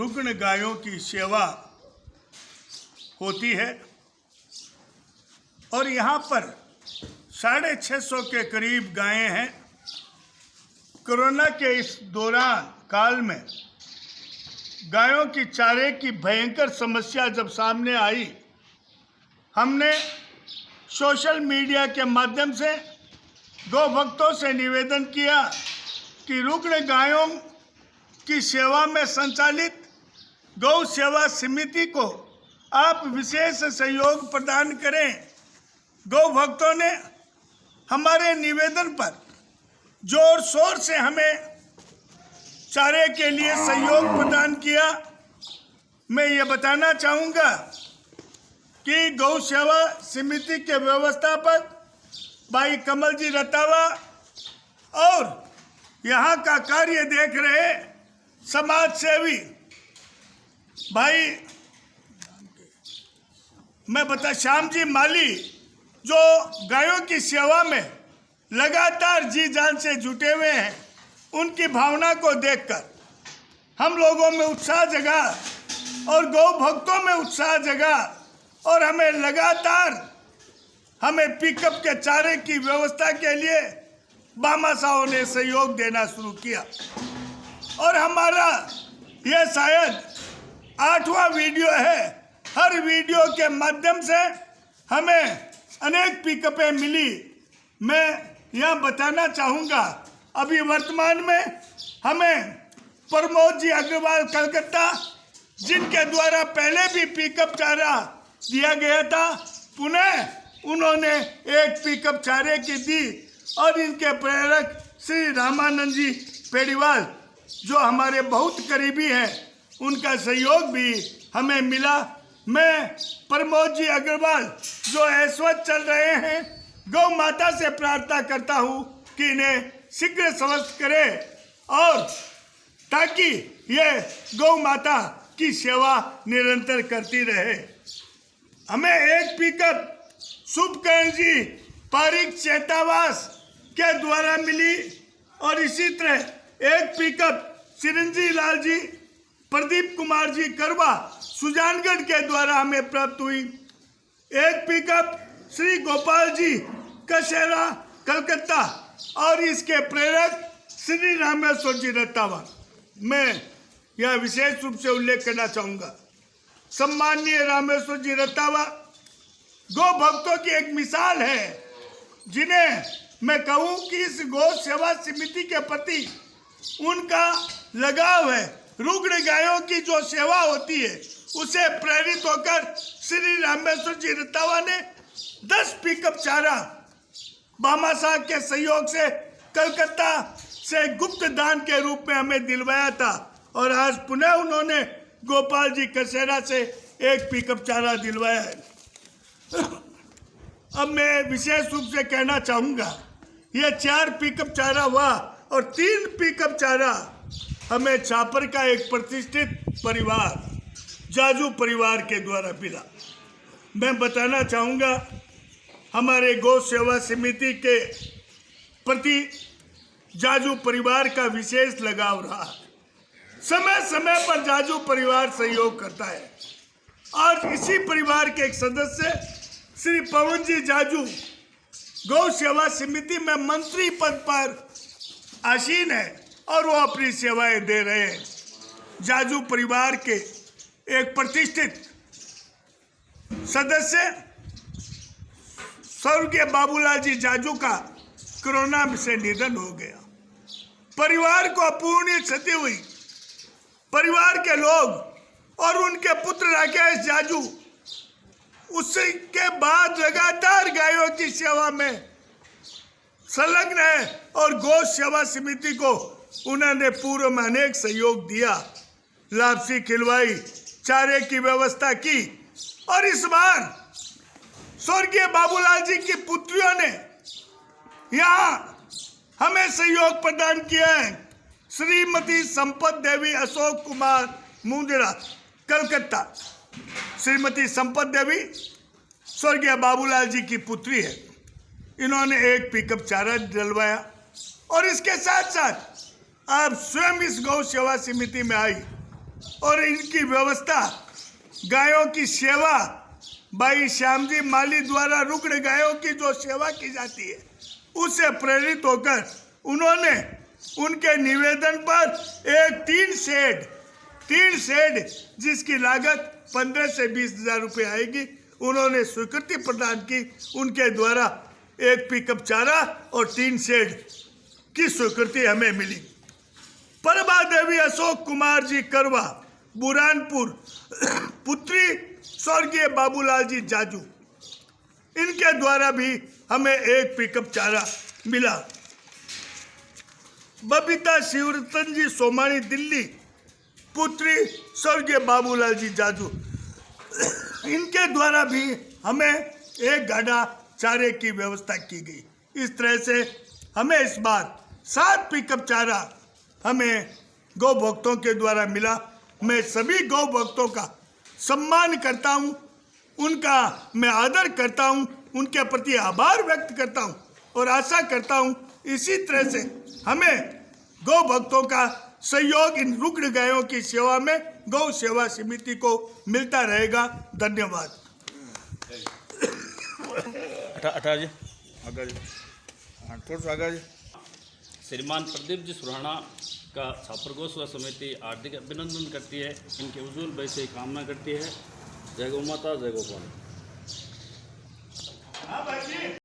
रुग्ण गायों की सेवा होती है और यहाँ पर 650 के करीब गायें हैं। कोरोना के इस दौरान काल में गायों की चारे की भयंकर समस्या जब सामने आई, हमने सोशल मीडिया के माध्यम से गौ भक्तों से निवेदन किया कि रुग्ण गायों की सेवा में संचालित गौ सेवा समिति को आप विशेष सहयोग प्रदान करें। गौ भक्तों ने हमारे निवेदन पर जोर शोर से हमें चारे के लिए सहयोग प्रदान किया। मैं ये बताना चाहूँगा कि गौ सेवा समिति के व्यवस्थापक भाई कमल जी रतावा और यहाँ का कार्य देख रहे समाज सेवी भाई श्याम जी माली, जो गायों की सेवा में लगातार जी जान से जुटे हुए हैं, उनकी भावना को देखकर हम लोगों में उत्साह जगा और गौ भक्तों में उत्साह जगा और हमें लगातार पिकअप के चारे की व्यवस्था के लिए भामाशाहों ने सहयोग देना शुरू किया और हमारा यह शायद 8वां वीडियो है। हर वीडियो के माध्यम से हमें अनेक पिकअपें मिली। मैं यह बताना चाहूँगा, अभी वर्तमान में हमें प्रमोद जी अग्रवाल कलकत्ता, जिनके द्वारा पहले भी पिकअप चारा दिया गया था, पुनः उन्होंने एक पिकअप चारे की दी और इनके प्रेरक श्री रामानंद जी पेड़ीवाल, जो हमारे बहुत करीबी हैं, उनका सहयोग भी हमें मिला। मैं प्रमोद जी अग्रवाल जो ऐश्वर्य चल रहे हैं, गौ माता से प्रार्थना करता हूँ कि इन्हें शीघ्र स्वस्थ करे और ताकि ये गौ माता की सेवा निरंतर करती रहे। हमें एक पिकअप शुभकर्ण जी पारिक चेतावास के द्वारा मिली और इसी तरह एक पिकअप चिरंजी लाल जी, प्रदीप कुमार जी करवा सुजानगढ़ के द्वारा हमें प्राप्त हुई। एक पिकअप श्री गोपाल जी कसेरा कलकत्ता और इसके प्रेरक श्री रामेश्वर जी रतावा। मैं यह विशेष रूप से उल्लेख करना चाहूँगा, सम्माननीय रामेश्वर जी रतावा गौ भक्तों की एक मिसाल है, जिन्हें मैं कहूँ कि इस गौ सेवा समिति के प्रति उनका लगाव है। रुग्ण गायों की जो सेवा होती है, उसे प्रेरित होकर श्री रामेश्वर जी रतावा ने 10 पिकअप चारा भामाशाह के सहयोग से कलकत्ता से गुप्त दान के रूप में हमें दिलवाया था और आज पुनः उन्होंने गोपाल जी कसेरा से एक पिकअप चारा दिलवाया है। अब मैं विशेष रूप से कहना चाहूँगा, यह 4 पिकअप चारा हुआ और 3 पिकअप चारा हमें छापर का एक प्रतिष्ठित परिवार जाजू परिवार के द्वारा मिला। मैं बताना चाहूँगा, हमारे गौ सेवा समिति के प्रति जाजू परिवार का विशेष लगाव रहा है। समय समय पर जाजू परिवार सहयोग करता है और इसी परिवार के एक सदस्य श्री पवन जी जाजू गौ सेवा समिति में मंत्री पद पर आसीन है और वो अपनी सेवाएं दे रहे हैं। जाजू परिवार के एक प्रतिष्ठित सदस्य स्वर्गीय बाबूलाल जी जाजू का कोरोना से निधन हो गया। परिवार को अपूर्णीय क्षति हुई। परिवार के लोग और उनके पुत्र राकेश जाजू उसके बाद लगातार गायों की सेवा में संलग्न है और गौ सेवा समिति को उन्होंने पूर्व में अनेक सहयोग दिया, लापसी खिलवाई, चारे की व्यवस्था की और इस बार स्वर्गीय बाबूलाल जी की पुत्रियों ने यहाँ हमें सहयोग प्रदान किया है। श्रीमती संपत देवी अशोक कुमार मुंदरा कलकत्ता। श्रीमती संपत देवी स्वर्गीय बाबूलाल जी की पुत्री है। इन्होंने एक पिकअप चारा डलवाया और इसके साथ साथ आप स्वयं इस गौ सेवा समिति में आई और इनकी व्यवस्था गायों की सेवा भाई श्याम जी माली द्वारा रुग्ण गायों की जो सेवा की जाती है उससे प्रेरित होकर उन्होंने उनके निवेदन पर एक टीन शेड जिसकी लागत 15 से 20 हजार रुपये आएगी, उन्होंने स्वीकृति प्रदान की। उनके द्वारा एक पिकअप चारा और टीन शेड की स्वीकृति हमें मिली। प्रभा देवी अशोक कुमार जी करवा बुरहानपुर पुत्री स्वर्गीय बाबूलाल जी जाजू, इनके द्वारा भी हमें एक पिकअप चारा मिला। बबीता शिवरतन जी सोमानी दिल्ली पुत्री स्वर्गीय बाबूलाल जी जाजू, इनके द्वारा भी हमें एक गाड़ा चारे की व्यवस्था की गई। इस तरह से हमें इस बार 7 पिकअप चारा हमें गौ भक्तों के द्वारा मिला। मैं सभी गौ भक्तों का सम्मान करता हूं, उनका मैं आदर करता हूं, उनके प्रति आभार व्यक्त करता हूं और आशा करता हूं इसी तरह से हमें गौ भक्तों का सहयोग इन रुग्ण गायों की सेवा में गौ सेवा समिति को मिलता रहेगा। धन्यवाद। श्रीमान प्रदीप जी सुराणा का छापर गौ सेवा समिति हार्दिक अभिनंदन करती है, इनके उज्जवल भविष्य की कामना करती है। जय गौ माता, जय गोपाल।